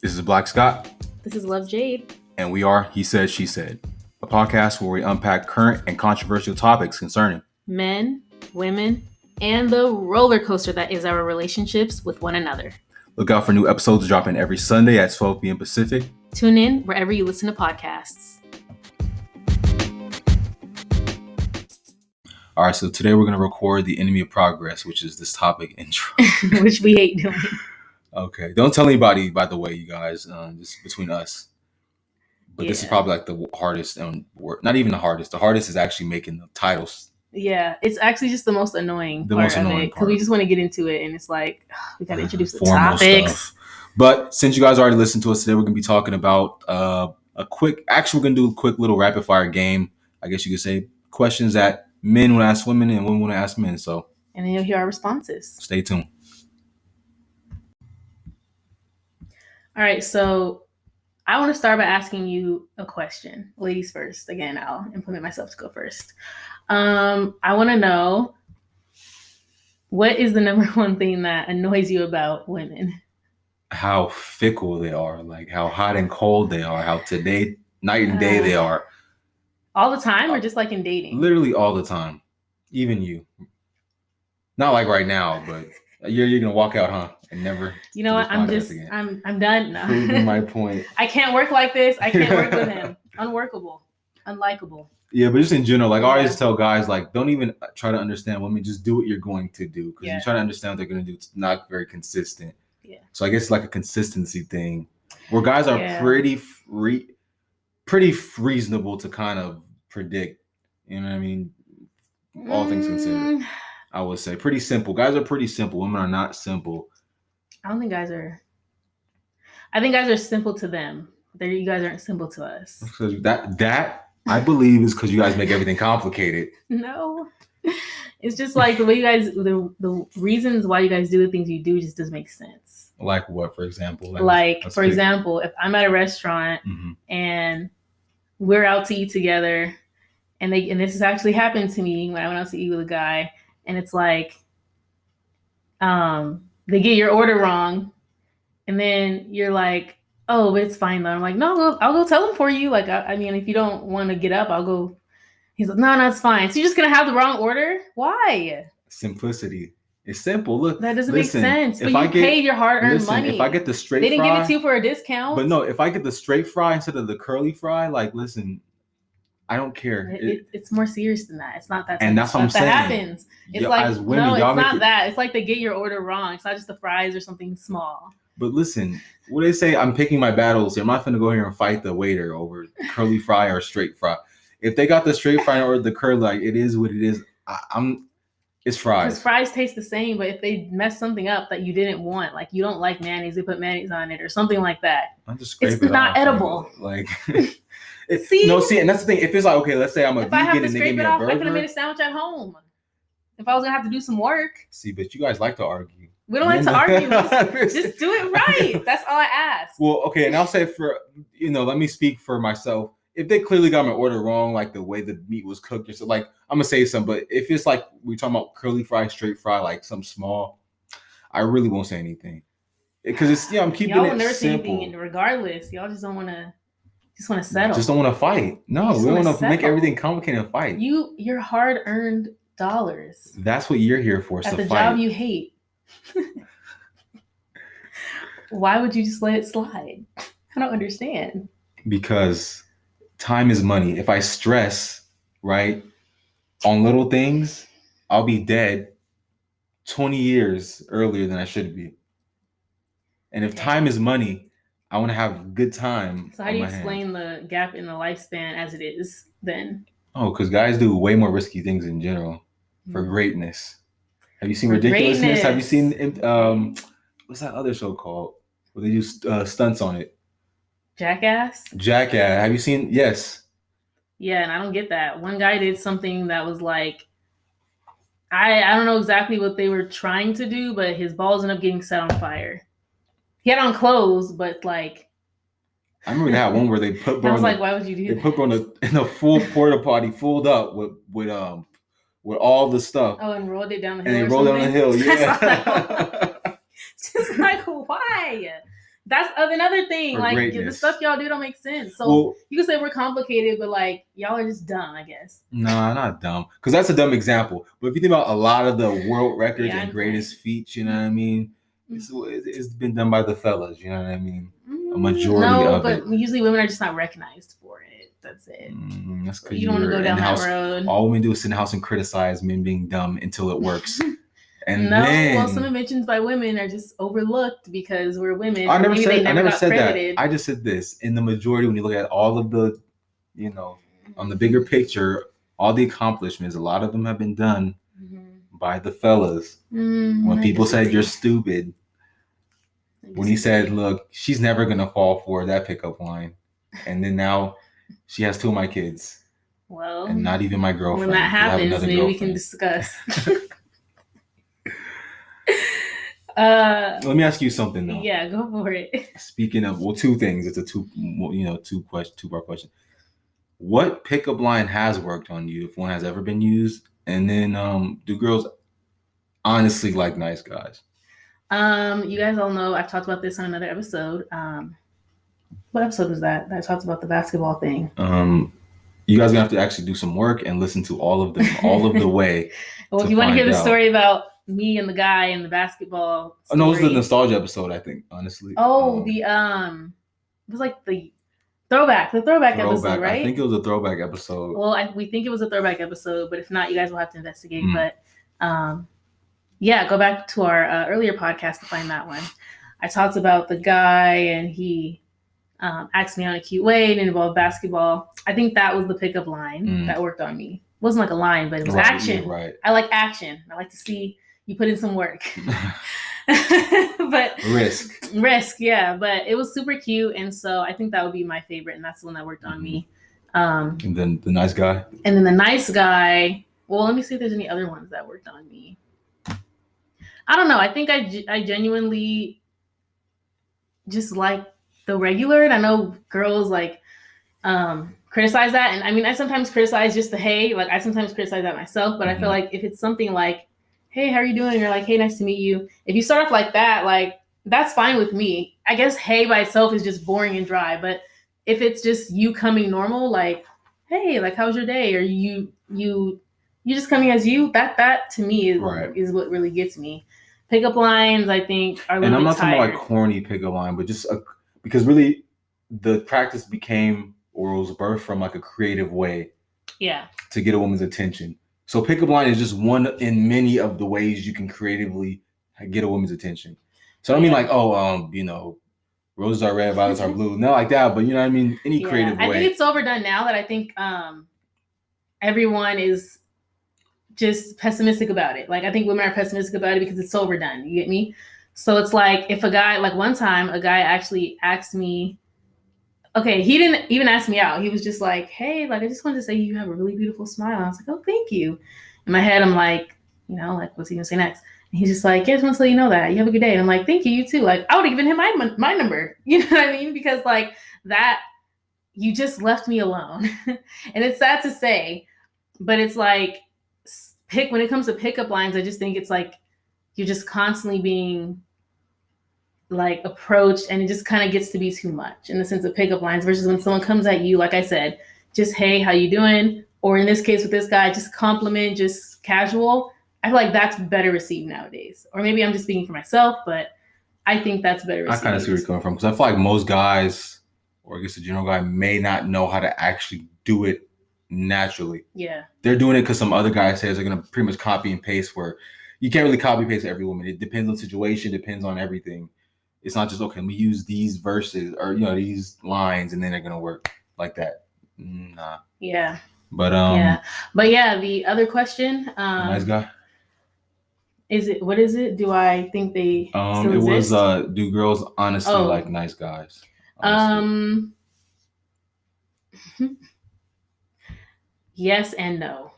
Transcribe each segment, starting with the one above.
This is Black Scott. This is Love Jade. And we are He Said, She Said, a podcast where we unpack current and controversial topics concerning men, women, and the roller coaster that is our relationships with one another. Look out for new episodes dropping every Sunday at 12 p.m. Pacific. Tune in wherever you listen to podcasts. All right, so today we're going to record the enemy of progress, which is this topic intro. Which we hate doing. Okay, don't tell anybody, by the way, you guys. This is between us. But This is probably like the hardest, not even the hardest. The hardest is actually making the titles. Yeah, it's actually just the most annoying part of it. Because we just want to get into it, and it's like, we got to introduce the topics. Stuff. But since you guys already listened to us today, we're going to be talking about we're going to do a quick little rapid fire game. I guess you could say questions that men want to ask women and women want to ask men. So, and then you'll hear our responses. Stay tuned. All right, so I want to start by asking you a question. Ladies first. Again, I'll implement myself to go first. I want to know, what is the number one thing that annoys you about women? How fickle they are, like how hot and cold they are, how night and day they are. All the time, or just like in dating? Literally all the time. Even you. Not like right now, but you're gonna walk out, huh? And never. You know what? I'm done now. Proving my point. I can't work like this. I can't work with him. Unworkable. Unlikable. Yeah, but just in general, like I always tell guys, like don't even try to understand women. Just do what you're going to do, because you try to understand what they're gonna do. It's not very consistent. Yeah. So I guess it's like a consistency thing, where guys are pretty reasonable to kind of predict. You know what I mean? All things considered, I would say pretty simple. Guys are pretty simple. Women are not simple. I don't think guys are. I think guys are simple to them. You guys aren't simple to us. That I believe is because you guys make everything complicated. No, it's just like the way you guys, the reasons why you guys do the things you do just doesn't make sense. Like what, for example? For example, if I'm at a restaurant and we're out to eat together, and this has actually happened to me when I went out to eat with a guy, and it's like, they get your order wrong, and then you're like, oh, but it's fine though. I'm like, no, I'll go tell them for you. Like, I mean, if you don't want to get up, I'll go. He's like, no, it's fine. So you're just gonna have the wrong order? Why? Simplicity. It's simple. Look, that doesn't make sense. But you paid your hard-earned money. If I get the straight fry, they didn't give it to you for a discount. But no, if I get the straight fry instead of the curly fry, like, listen, I don't care. It's more serious than that. It's not that. And that's what I'm saying. That happens. It's like, as women, no, it's not that. It's like they get your order wrong. It's not just the fries or something small. But listen, what they say, I'm picking my battles here. I'm not going to go here and fight the waiter over curly fry or straight fry. If they got the straight fry or the curly, like, it is what it is. It's fries. Because fries taste the same, but if they mess something up that you didn't want, like you don't like mayonnaise, they put mayonnaise on it or something like that. It's not edible. Like, and that's the thing. If it's like, okay, let's say I'm a vegan and they give me a burger. I could have made a sandwich at home. If I was gonna have to do some work. See, but you guys like to argue. We don't like to argue. Just do it right. That's all I ask. Well, okay, and I'll say let me speak for myself. If they clearly got my order wrong, like the way the meat was cooked, or so, like I'm gonna say something. But if it's like we're talking about curly fry, straight fry, like something small, I really won't say anything, because it's I'm keeping y'all it will never simple. Say anything regardless. Y'all just don't want to. Just want to settle. Just don't want to fight. No, we want to make everything complicated and fight. Your hard-earned dollars. That's what you're here for. At the job you hate. Why would you just let it slide? I don't understand. Because time is money. If I stress, right, on little things, I'll be dead 20 years earlier than I should be. And if time is money, I want to have good time. So how do you explain the gap in the lifespan as it is then? Oh, because guys do way more risky things in general for greatness. Have you seen Ridiculousness? Have you seen what's that other show called where they do stunts on it? Jackass. Have you seen? Yes. Yeah, and I don't get that. One guy did something that was like, I don't know exactly what they were trying to do, but his balls ended up getting set on fire. He had on clothes, but like. I remember that one where they put. I was like, why would you do that? They put in a full porta potty, filled up with all the stuff. Oh, and rolled it down the hill. And they rolled down the hill. Yeah. Just like, why? That's another thing. For Like the greatness. stuff y'all do don't make sense. So Well, you can say we're complicated, but like y'all are just dumb, I guess. nah, not dumb. Because that's a dumb example. But if you think about a lot of the world records Yeah, and I'm greatest feats, you know what I mean? It's been done by the fellas, you know what I mean? A Mm, majority no, of but it. usually women are just not recognized for it. That's it. That's So because you don't want to you're go in down the that house. road. All women do is sit in the house and criticize men being dumb until it works. And no, then, well, some inventions by women are just overlooked because we're women. I or never maybe said they I never never got said credited. that. I just said this. In the majority, when you look at all of the, you know, on the bigger picture, all the accomplishments, a lot of them have been done by the fellas. When people said you're stupid, when he said, "Look, she's never gonna fall for that pickup line," and then now she has 2 of my kids. Well, and not even my girlfriend. When that happens, maybe girlfriend. we can discuss. Let me ask you something though. Yeah, go for it. Speaking of, 2 things. It's a two-part question. What pickup line has worked on you, if one has ever been used? And then, do girls honestly like nice guys? You guys all know I've talked about this on another episode. What episode was that? That talks about the basketball thing. You guys are gonna have to actually do some work and listen to all of them, all of the way. Well, if you want to hear the story about me and the guy and the basketball story. No, it was the nostalgia episode, I think, honestly. Oh, it was like the throwback episode, right? I think it was a throwback episode. Well, we think it was a throwback episode, but if not, you guys will have to investigate. But yeah, go back to our earlier podcast to find that one. I talked about the guy and he asked me out in a cute way and involved basketball. I think that was the pickup line that worked on me. It wasn't like a line, but it was action. Yeah, right. I like action. I like to see you put in some work. But risk, yeah. But it was super cute, and so I think that would be my favorite, and that's the one that worked on me. And then the nice guy. And then the nice guy. Well, let me see if there's any other ones that worked on me. I don't know. I think I genuinely just like the regular, and I know girls like criticize that, and I mean I sometimes criticize just the hey, like I sometimes criticize that myself, but I feel like if it's something like hey, how are you doing, or like hey, nice to meet you, if you start off like that, like that's fine with me. I guess hey by itself is just boring and dry, but if it's just you coming normal, like hey, like how's your day, or you just coming as you, that to me is what really gets me. Pickup lines, I think, are a little bit tired. And I'm not talking about like corny pickup line, but just because really the practice became or was birthed from like a creative way to get a woman's attention. So pickup line is just one in many of the ways you can creatively get a woman's attention. So I don't mean like, roses are red, violets are blue. Not like that, but you know what I mean? Any creative way. I think it's overdone now that I think everyone is just pessimistic about it. Like I think women are pessimistic about it because it's so overdone. You get me? So it's like if a guy, like one time a guy actually asked me, okay, he didn't even ask me out. He was just like, hey, like I just wanted to say you have a really beautiful smile. I was like, oh, thank you. In my head, I'm like, like what's he gonna say next? And he's just like, yeah, I just want to let you know that. You have a good day. And I'm like, thank you, you too. Like I would have given him my number. You know what I mean? Because like that, you just left me alone. And it's sad to say, but it's like when it comes to pickup lines, I just think it's like you're just constantly being like approached, and it just kind of gets to be too much in the sense of pickup lines versus when someone comes at you, like I said, just hey, how you doing? Or in this case with this guy, just compliment, just casual. I feel like that's better received nowadays. Or maybe I'm just speaking for myself, but I think that's better received. I kind of see where you're coming from, because I feel like most guys, or I guess the general guy, may not know how to actually do it naturally. Yeah. They're doing it because some other guy says they're going to pretty much copy and paste, where you can't really copy and paste every woman. It depends on situation, depends on everything. It's not just, okay, let me use these verses or, these lines and then they're going to work like that. Nah. Yeah. But, the other question. Nice guy. What is it? Do I think they still it exist? Was, do girls honestly like nice guys? Honestly. Yes and no.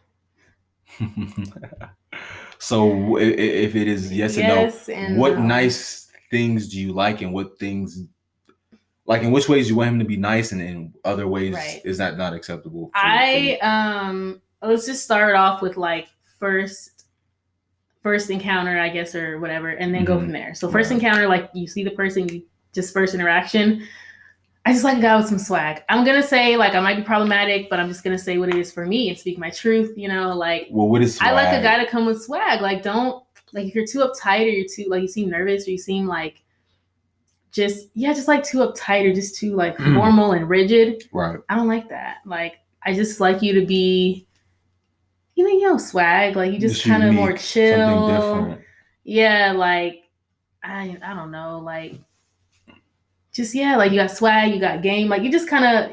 So if it is yes and no, what nice things do you like, and what things, like in which ways you want him to be nice, and in other ways is that not acceptable? Let's just start off with like first encounter, I guess, or whatever, and then go from there. So first encounter, like you see the person, you just first interaction. I just like a guy with some swag. I'm gonna say like I might be problematic, but I'm just gonna say what it is for me and speak my truth. Like, well, what is swag? I like a guy to come with swag. Like, don't like if you're too uptight or you're too like you seem nervous or you seem like just like too uptight or just too like formal and rigid. Right. I don't like that. Like, I just like you to be, swag. Like, you just kind of more chill. Something different. Yeah, like I don't know, like just like you got swag, you got game, like you just kind of,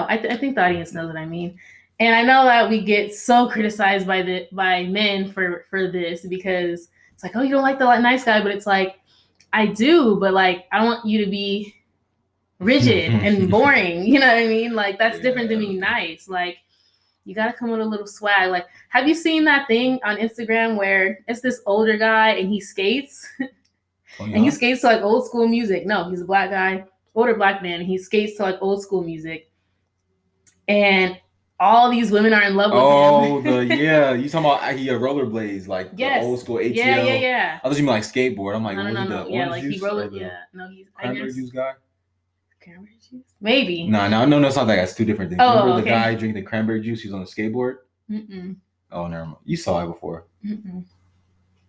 I think the audience knows what I mean. And I know that we get so criticized by men for this because it's like, oh, you don't like the nice guy, but it's like I do, but like I don't want you to be rigid and boring. You know what I mean? Like that's different than being nice. Like you gotta come with a little swag. Like, have you seen that thing on Instagram where it's this older guy and he skates? Oh, yeah? And he skates to like old school music. No, he's a black guy, older black man, and he skates to like old school music. And all these women are in love with him. You talking about he rollerblades, like the old school ATL? Yeah. I thought you mean like skateboard. I'm like, no. Yeah, like he roller. Yeah, no, he's cranberry juice guy. Cranberry juice? Maybe. No, it's not that. It's two different things. Remember the guy drinking the cranberry juice? He's on the skateboard. Oh, never mind. You saw it before.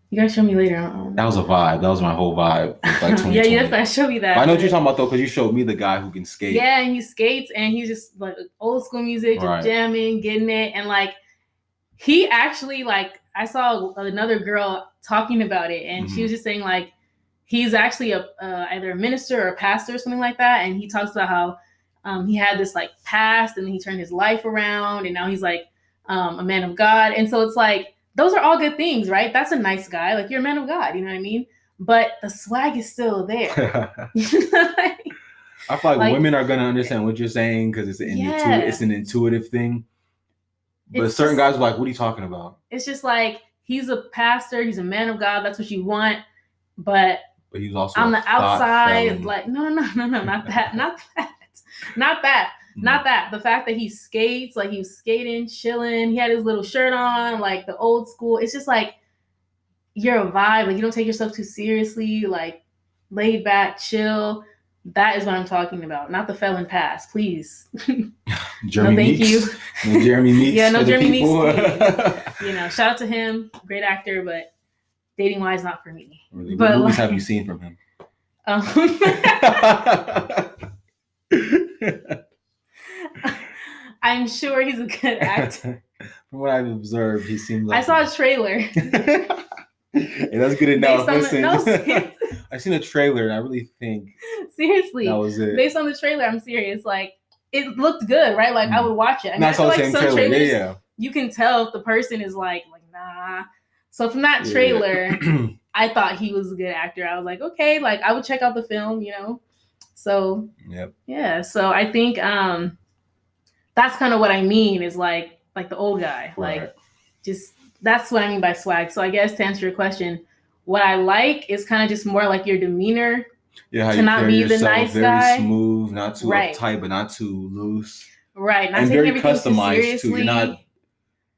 You gotta show me later. That was a vibe. That was my whole vibe. Like yeah, you have to show me that. But I know what you're talking about though, because you showed me the guy who can skate. Yeah, and he skates, and he's just like old school music, just jamming, getting it, and like he actually like I saw another girl talking about it, and she was just saying like he's actually either a minister or a pastor or something like that, and he talks about how he had this like past, and then he turned his life around, and now he's like a man of God, and so it's like. Those are all good things, right? That's a nice guy. Like, you're a man of God, you know what I mean? But the swag is still there. I feel like women are going to understand what you're saying because it's an intuitive thing. But certain guys are like, what are you talking about? It's just like, he's a pastor. He's a man of God. That's what you want. But he's also on the outside, like, no, not that. Not that. Not that. The fact that he skates, like he was skating, chilling. He had his little shirt on, like the old school. It's just like you're a vibe. Like you don't take yourself too seriously. Like laid back, chill. That is what I'm talking about. Not the felon pass, please. Jeremy Meeks. You. No Jeremy Meeks. Yeah, no Jeremy Meeks. Shout out to him. Great actor, but dating wise, not for me. Really? What movies have you seen from him? I'm sure he's a good actor. From what I've observed, he seems like... I saw a trailer. That's good enough. Listen, I've seen a trailer and I really think... Seriously. That was it. Based on the trailer, I'm serious. Like, it looked good, right? Like, I would watch it. I mean, I feel like some trailers, you can tell if the person is like, nah. So from that trailer, I thought he was a good actor. I was like, okay, like, I would check out the film, So, yeah. So I think... that's kind of what I mean is like the old guy, like just that's what I mean by swag. So I guess to answer your question, what I like is kind of just more like your demeanor. Yeah, how to not be the nice very guy, smooth, not too uptight, but not too loose. Right, not and very customized too. You're not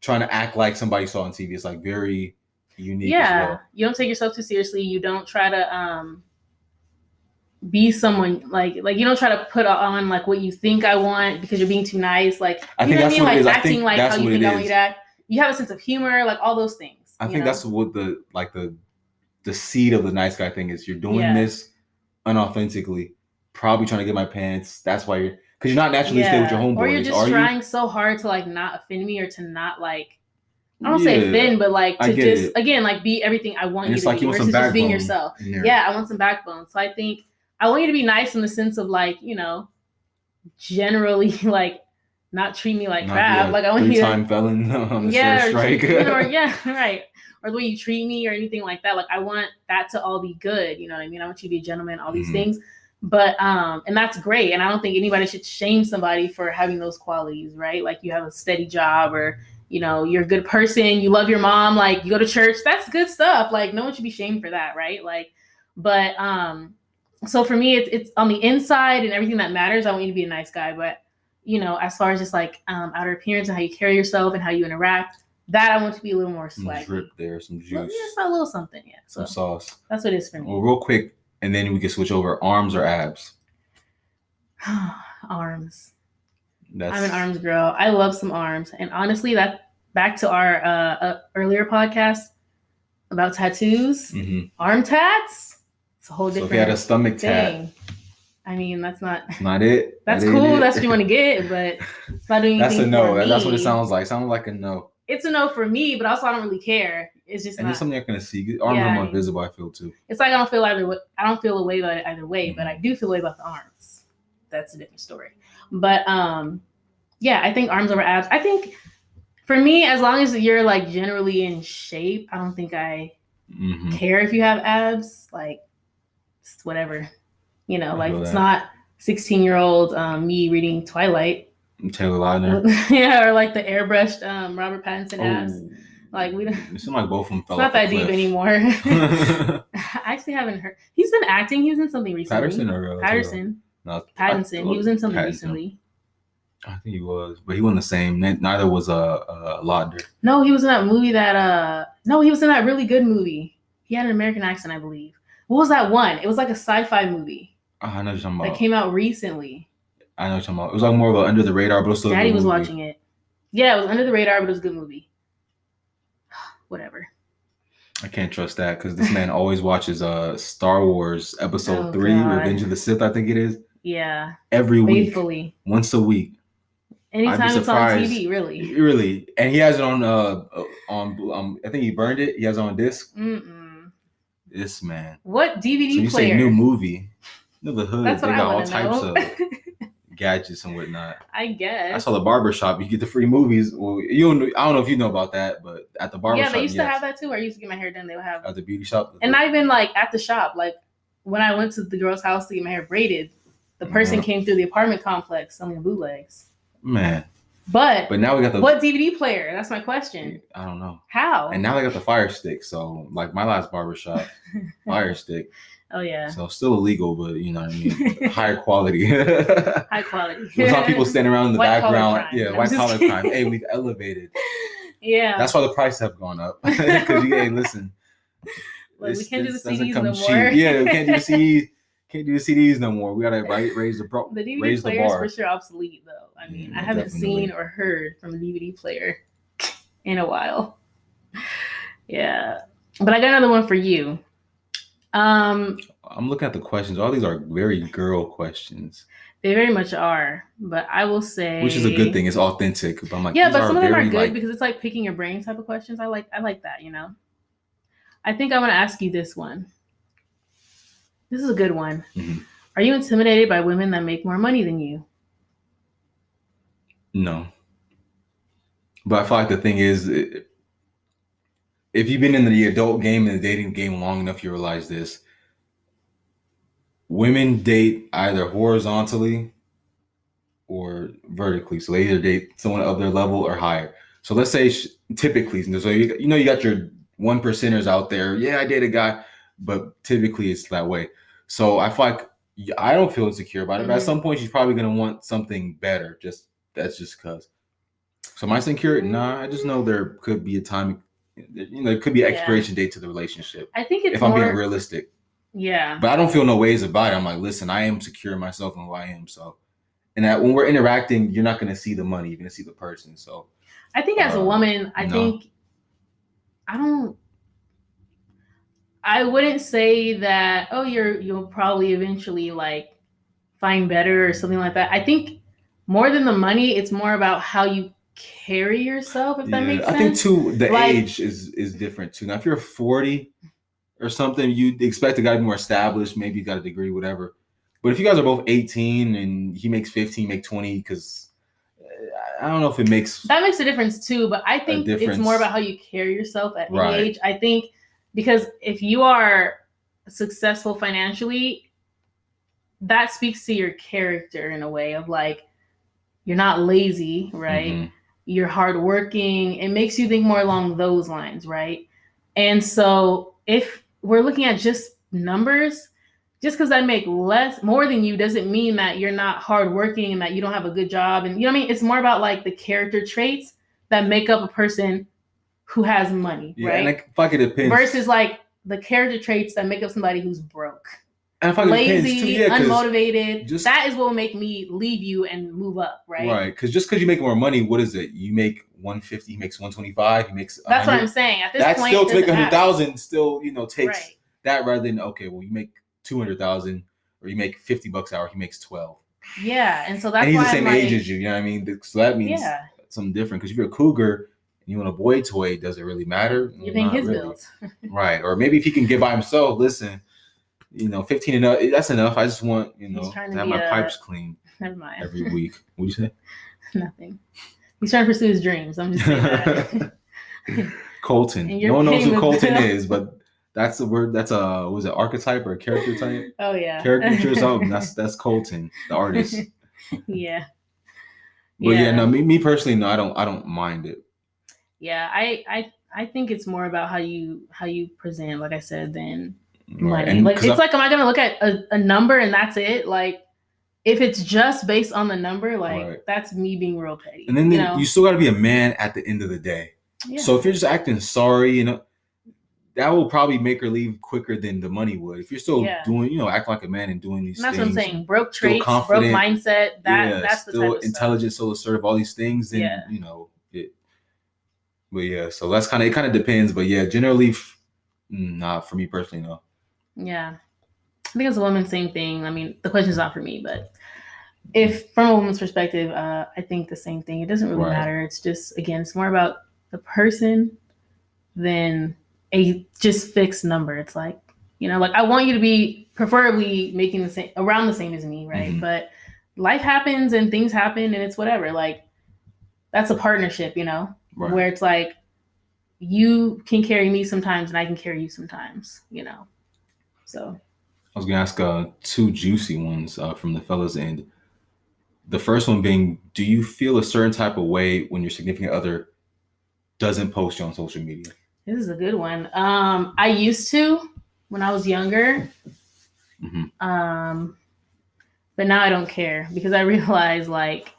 trying to act like somebody saw on TV. It's like very unique. Yeah, as well. You don't take yourself too seriously. You don't try to be someone like you don't try to put on like what you think I want because you're being too nice. Like I think that's what it is. Acting like how you think I want you to act. You have a sense of humor, like all those things. I think that's what the seed of the nice guy thing is. You're doing this unauthentically, probably trying to get my pants. That's why because you're not naturally stay with your homeboys. Or you're just trying so hard to like not offend me or to not like I don't say offend, but like to just again like be everything I want you to be versus just being yourself. Yeah, I want some backbone. So I think I want you to be nice in the sense of like, generally like not treat me like crap. Like I want you to three-time felon on the strike. Right. Or the way you treat me or anything like that. Like I want that to all be good. You know what I mean? I want you to be a gentleman, all these things. But and that's great. And I don't think anybody should shame somebody for having those qualities, right? Like you have a steady job or you're a good person, you love your mom, like you go to church, that's good stuff. Like no one should be shamed for that, right? Like, but so for me, it's on the inside and everything that matters. I want you to be a nice guy, but as far as just like outer appearance and how you carry yourself and how you interact, that I want to be a little more swaggy. Some drip there, some juice. Just a little something, yeah. So some sauce. That's what it is for me. Well, real quick, And then we can switch over arms or abs. Arms. That's... I'm an arms girl. I love some arms. And honestly, that back to our earlier podcast about tattoos, arm tats. It's a whole different. So if you had a stomach thing. I mean, that's not it. That's cool. That's what you want to get, but it's not doing anything. That's a no. For me. That's what it sounds like. Sounds like a no. It's a no for me, but also I don't really care. It's just and it's something you're gonna see. Arms are more visible. I feel too. It's like I don't feel a way about it either way, but I do feel a way about the arms. That's a different story. But yeah, I think arms over abs. I think for me, as long as you're like generally in shape, I don't think I care if you have abs. Like, it's whatever. You know, like it's not 16-year-old me reading Twilight. Taylor Lautner. Yeah, or like the airbrushed Robert Pattinson abs. Like we don't. It seemed like both of them fell. It's not that deep anymore. I actually haven't heard. He's been acting. He was in something recently. Pattinson. He was in something recently. I think he was, but he wasn't the same. Neither was Lautner. No, he was in that movie he was in that really good movie. He had an American accent, I believe. What was that one? It was like a sci-fi movie. I know what you're talking about. That came out recently. I know what you're talking about. It was like more of an under the radar, but it was still Daddy was watching it. Yeah, it was under the radar, but it was a good movie. Whatever. I can't trust that because this man always watches Star Wars Episode 3, God. Revenge of the Sith, I think it is. Yeah. Every week. Faithfully. Once a week. Anytime it's on TV, really. Really. And he has it on I think he burned it. He has it on disc. This man. What DVD so you player? Say new movie. You know, the hood. That's they got all know. types of gadgets and whatnot. I guess. I saw the barbershop. You get the free movies. Well, I don't know if you know about that, but at the barbershop. Yeah, they used to have that too. Where I used to get my hair done. They would have at the beauty shop. And not even like at the shop. Like when I went to the girl's house to get my hair braided, the person came through the apartment complex selling bootlegs. Man. But now we got the what DVD player? That's my question. I don't know. How? And now they got the Fire Stick. So like my last barbershop, Fire Stick. Oh yeah. So still illegal, but you know what I mean. Higher quality. High quality. We saw people standing around in the background. Yeah, white collar crime. Hey, we've elevated. Yeah. That's why the prices have gone up. Because listen. Like, we can't do the CDs no more. Cheap. Yeah, we can't do the CDs. Can't do the CDs no more. We gotta raise the the DVD player is for sure obsolete though. I mean, I haven't seen or heard from a DVD player in a while. Yeah, but I got another one for you. I'm looking at the questions. All these are very girl questions. They very much are, but I will say, which is a good thing. It's authentic. But I'm like, yeah, but some of them are good because it's like picking your brain type of questions. I like that. You know, I think I want to ask you this one. This is a good one. Mm-hmm. Are you intimidated by women that make more money than you? No. But I feel like the thing is, if you've been in the adult game and the dating game long enough, you realize this. Women date either horizontally or vertically. So they either date someone of their level or higher. So let's say typically, so you got your 1%ers out there. Yeah, I date a guy. But typically it's that way. So I feel like I don't feel insecure about it. But at some point she's probably going to want something better. That's just because. So am I insecure? Nah, I just know there could be a time, it could be an expiration date to the relationship. I think it's if I'm being realistic. Yeah. But I don't feel no ways about it. I'm like, listen, I am secure in myself and who I am. So, and that when we're interacting, you're not going to see the money. You're going to see the person. So I think as a woman, I wouldn't say that, you'll probably eventually like find better or something like that. I think more than the money, it's more about how you carry yourself, if that makes sense. I think too, the age is different too. Now, if you're 40 or something, you expect a guy to be more established, maybe you got a degree, whatever. But if you guys are both 18 and he makes 15, you make 20, because I don't know if it makes... That makes a difference too, but I think it's more about how you carry yourself at any age. I think because if you are successful financially, that speaks to your character in a way of like, you're not lazy, right? Mm-hmm. You're hardworking. It makes you think more along those lines, right? And so if we're looking at just numbers, just because I make more than you doesn't mean that you're not hardworking and that you don't have a good job. And you know what I mean? It's more about like the character traits that make up a person who has money, right? And it depends. Versus like the character traits that make up somebody who's broke. And if I lazy, too, yeah, unmotivated, just that is what will make me leave you and move up, right? right, because just because you make more money, what is it? You make 150, he makes 125, he makes That's what 100. I'm saying. At this That's point, still it to make doesn't matter. 100,000. Still, takes Right. that rather than okay, well, you make 200,000 or you make $50 an hour, he makes 12. Yeah, and so that's And he's why the same I'm age like, as you. You know what I mean? So that means yeah, something different. Because if you're a cougar and you want a boy toy, does it really matter? you're paying Not his really. bills. Right. Or maybe if he can get by himself, listen, 15 enough. That's enough. I just want, He's trying to to have be my pipes clean Never mind. every week. What'd you say? Nothing. He's trying to pursue his dreams. I'm just saying that. Colton. And No you're one knows paying who the Colton bill. is, but that's the word. That's a was it archetype or a character type? Oh yeah. Caricature or something. That's Colton, the artist. Yeah. But yeah, no, me personally, no, I don't mind it. Yeah, I think it's more about how you present, like I said, than Right. money. And Like it's like, am I gonna look at a number and that's it? Like if it's just based on the number, like right. that's me being real petty. And then you still got to be a man at the end of the day. Yeah. So if you're just acting sorry, that will probably make her leave quicker than the money would. If you're still doing, acting like a man and doing these that's things. That's what I'm saying. Broke traits, broke mindset. That's the still type of intelligent, stuff. so assertive, all these things. Then it. But yeah, so it kind of depends. But yeah, generally, not for me personally, no. Yeah, I think as a woman, same thing. I mean, the question's not for me, but if from a woman's perspective, I think the same thing. It doesn't really matter. It's just, again, it's more about the person than a just fixed number. It's like, like I want you to be preferably making the same, around the same as me, right? Mm-hmm. But life happens and things happen and it's whatever. Like that's a partnership, where it's like you can carry me sometimes and I can carry you sometimes, So I was gonna ask two juicy ones from the fellas end. The first one being, do you feel a certain type of way when your significant other doesn't post you on social media? This is a good one. I used to when I was younger. Mm-hmm. But now I don't care because I realize like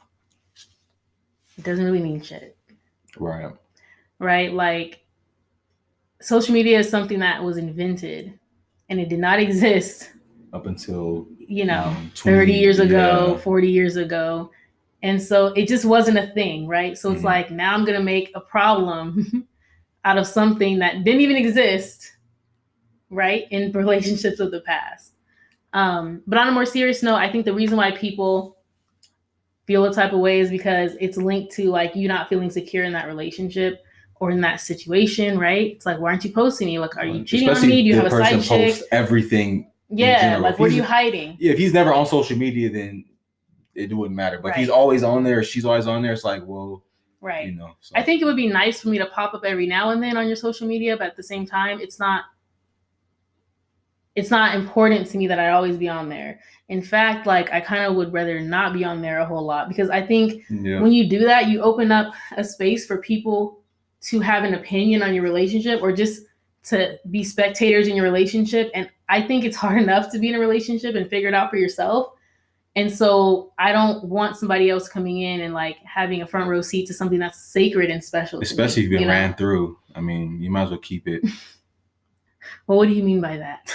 it doesn't really mean shit. Right. Right? Like social media is something that was invented and it did not exist up until 30 years ago, 40 years ago. And so it just wasn't a thing, right? So it's like now I'm gonna make a problem out of something that didn't even exist, right? In relationships of the past. But on a more serious note, I think the reason why people feel a type of way is because it's linked to like you not feeling secure in that relationship or in that situation, right? It's like, why aren't you posting me? Like, are you cheating on me? Do you have a side chick? Posts everything. Yeah, like what are you hiding? Yeah, if he's never on social media, then it wouldn't matter. But if he's always on there, she's always on there, it's like, well, right. So. I think it would be nice for me to pop up every now and then on your social media, but at the same time, it's not important to me that I always be on there. In fact, like I kind of would rather not be on there a whole lot because I think when you do that, you open up a space for people to have an opinion on your relationship or just to be spectators in your relationship. And I think it's hard enough to be in a relationship and figure it out for yourself. And so I don't want somebody else coming in and like having a front row seat to something that's sacred and special. Especially if you've been ran through. I mean, you might as well keep it. Well, what do you mean by that?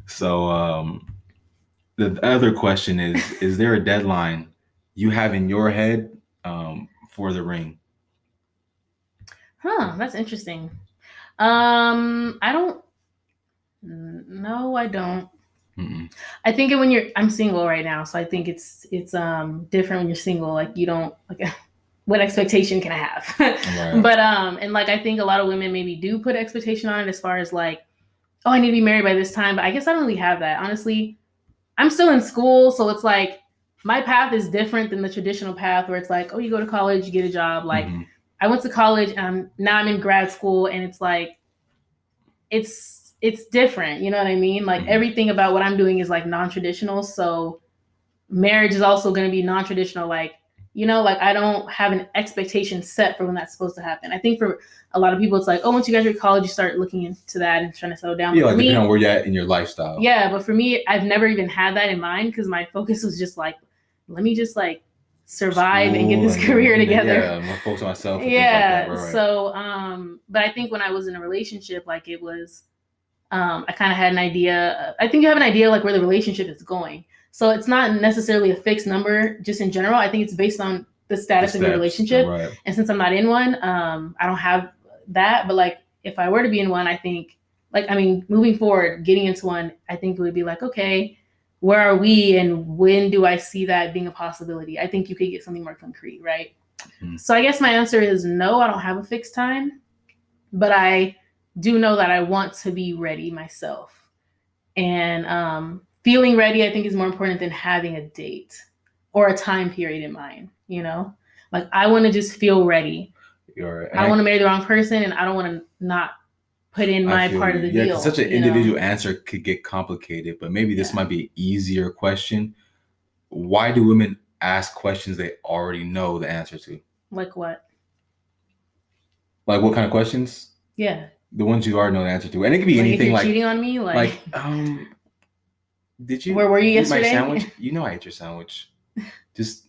So the other question is there a deadline you have in your head for the ring? That's interesting. I don't. No, I don't. Mm-mm. I think I'm single right now, so I think it's different when you're single. Like you don't like what expectation can I have? Right. But and like I think a lot of women maybe do put expectation on it as far as like, oh, I need to be married by this time. But I guess I don't really have that. Honestly, I'm still in school, so it's like my path is different than the traditional path where it's like, oh, you go to college, you get a job. Like I went to college and now I'm in grad school, and it's like it's different. You know what I mean? Like everything about what I'm doing is like non-traditional. So marriage is also going to be non-traditional. Like, like I don't have an expectation set for when that's supposed to happen. I think for a lot of people, it's like, oh, once you graduate college, you start looking into that and trying to settle down. Yeah, like depending on where you're at in your lifestyle. Yeah, but for me, I've never even had that in mind because my focus was just like, let me just like survive and get this career together. Yeah, I'm more focused on myself. Yeah. Like that, right. So, but I think when I was in a relationship, like it was, I kind of had an idea. I think you have an idea like where the relationship is going. So it's not necessarily a fixed number just in general. I think it's based on the status of your relationship. Right. And since I'm not in one, I don't have that. But like if I were to be in one, I think moving forward, getting into one, I think it would be like, okay, where are we and when do I see that being a possibility? I think you could get something more concrete, right? Mm-hmm. So I guess my answer is no, I don't have a fixed time, but I do know that I want to be ready myself. And feeling ready, I think, is more important than having a date or a time period in mind, you know? Like, I want to just feel ready. Right. I don't want to marry the wrong person, and I don't want to not put in my part of the deal. Such an individual answer could get complicated, but maybe this might be an easier question. Why do women ask questions they already know the answer to? Like what? Like what kind of questions? Yeah. The ones you already know the answer to. And it could be anything if you're like cheating on me, did you where were you yesterday? My sandwich? You know I ate your sandwich. Just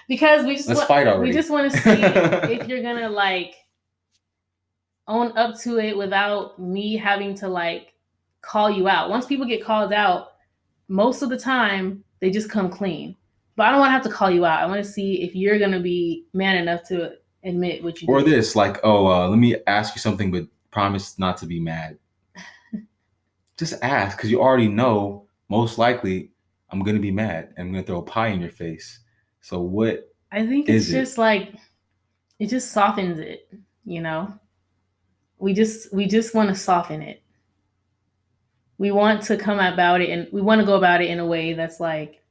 because let's fight already. We just want to see if you're gonna like own up to it without me having to like call you out. Once people get called out, most of the time they just come clean. But I don't want to have to call you out. I want to see if you're gonna be man enough to admit what you did. Or this, like, let me ask you something, but promise not to be mad. Just ask, because you already know most likely I'm gonna be mad and I'm gonna throw a pie in your face. So what? I think it's just like it just softens it, you know. We just want to soften it. We want to come about it, and we want to go about it in a way that's like,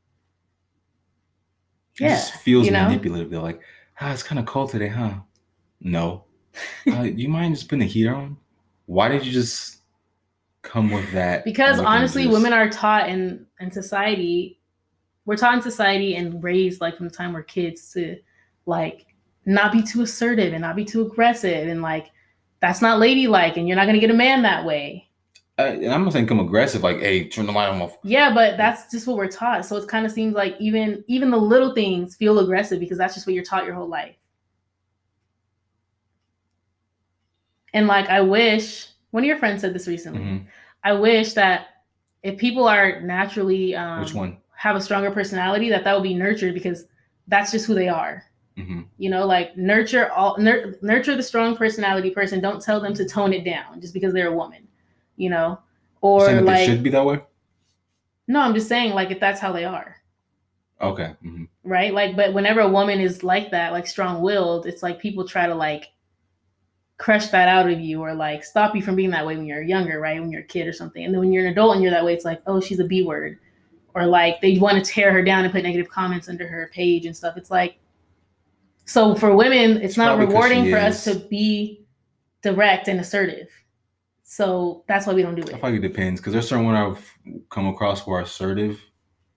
it just feels manipulative. They're like, it's kind of cold today, huh? No. You mind just putting the heater on? Why did you just come with that? Because honestly, women are taught in society. We're taught in society and raised like from the time we're kids to like not be too assertive and not be too aggressive, and like that's not ladylike, and you're not gonna get a man that way. And I'm not saying come aggressive, like, hey, turn the light off. Yeah, but that's just what we're taught. So it kind of seems like even the little things feel aggressive because that's just what you're taught your whole life. And like, I wish, one of your friends said this recently, mm-hmm. I wish that if people are naturally which one? Have a stronger personality, that would be nurtured, because that's just who they are. Mm-hmm. You know, like nurture the strong personality person. Don't tell them to tone it down just because they're a woman, you know, or saying like they should be that way. No, I'm just saying like if that's how they are. Okay. Mm-hmm. Right. Like, but whenever a woman is like that, like strong-willed, it's like people try to like crush that out of you or like stop you from being that way when you're younger, right? When you're a kid or something. And then when you're an adult and you're that way, it's like, oh, she's a B word. Or like they want to tear her down and put negative comments under her page and stuff. It's like, so for women, it's not rewarding for us to be direct and assertive. So that's why we don't do it. I think it depends, because there's certain women I've come across who are assertive,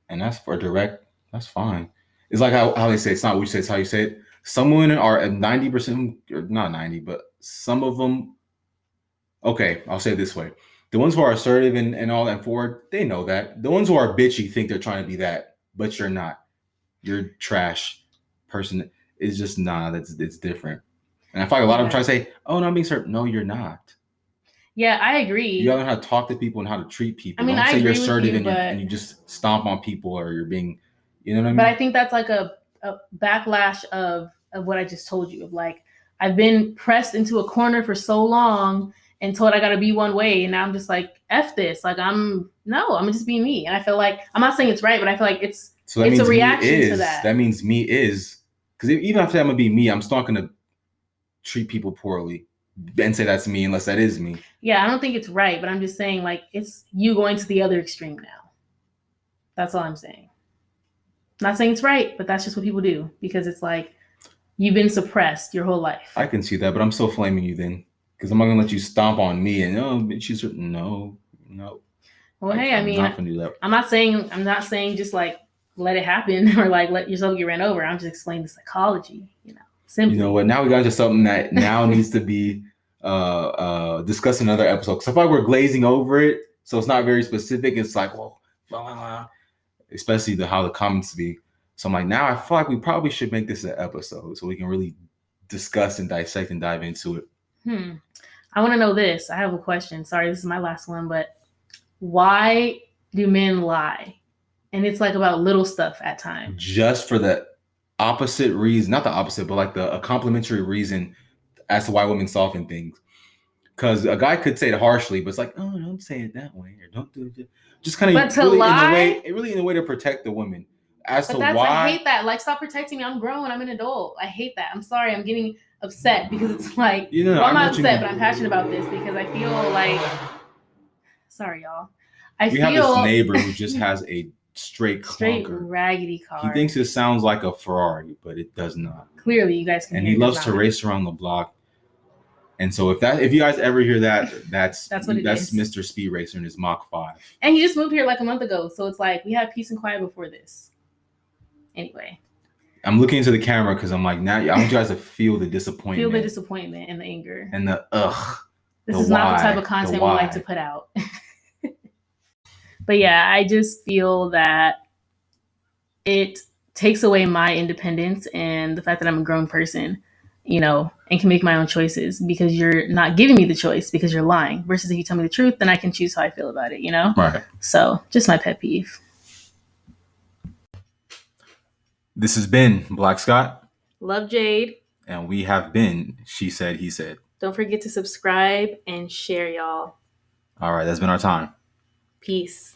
and that's for direct. That's fine. It's like how they say it's not what you say, it's how you say it. Some women are at 90%, or not 90, but some of them. Okay, I'll say it this way. The ones who are assertive and all that forward, they know that. The ones who are bitchy think they're trying to be that, but you're not. You're trash person. It's just it's different. And I feel like a lot of them try to say, oh, no, I'm being assertive. No, you're not. Yeah, I agree. You gotta learn how to talk to people and how to treat people. I mean, don't say you're assertive and you just stomp on people, or you're being, you know what I mean? But I think that's like a backlash of what I just told you. Of like, I've been pressed into a corner for so long and told I gotta be one way, and now I'm just like, F this. Like I'm just being me. And I feel like, I'm not saying it's right, but I feel like it's a reaction to that. That means me is, because even after I'm gonna be me, I'm still not gonna treat people poorly and say that's me unless that is me. Yeah, I don't think it's right, but I'm just saying like it's you going to the other extreme now. That's all I'm saying. I'm not saying it's right, but that's just what people do, because it's like you've been suppressed your whole life. I can see that, but I'm still flaming you then, because I'm not gonna let you stomp on me and no. Well, hey, I mean, I'm not saying just like let it happen or like let yourself get ran over. I'm just explaining the psychology, you know. Simply. You know what? Now we got into something that now needs to be discussed in another episode. Because I feel like we're glazing over it, so it's not very specific. It's like, well, blah, blah, blah. Especially how the comments be. So I'm like, now I feel like we probably should make this an episode so we can really discuss and dissect and dive into it. I want to know this. I have a question. Sorry, this is my last one, but why do men lie? And it's like about little stuff at times. Just for the opposite reason, not the opposite, but like a complementary reason as to why women soften things. Because a guy could say it harshly, but it's like, oh, don't say it that way, or don't do it. Just kind But of to really lie? in a way to protect the woman. As But to that's, why, I hate that. Like, stop protecting me. I'm grown. I'm an adult. I hate that. I'm sorry. I'm getting upset because it's like, you know, well, I'm know not what you upset, mean. but I'm passionate about this because I feel like, sorry, y'all. We have this neighbor who just has a straight clunker. raggedy car. He thinks it sounds like a Ferrari, but it does not. Clearly, you guys can And hear he it loves does to not. race around the block. And so if you guys ever hear that, that's what it is. Mr. Speed Racer in his Mach 5. And he just moved here like a month ago, so it's like we had peace and quiet before this. Anyway, I'm looking into the camera because I'm like, now I want you guys to feel the disappointment. Feel the disappointment and the anger. And the ugh. This is not the type of content we like to put out. But yeah, I just feel that it takes away my independence and the fact that I'm a grown person, you know, and can make my own choices because you're not giving me the choice because you're lying. Versus if you tell me the truth, then I can choose how I feel about it, you know? Right. So just my pet peeve. This has been Black Scott. Love Jade. And we have been She Said, He Said. Don't forget to subscribe and share, y'all. All right, that's been our time. Peace.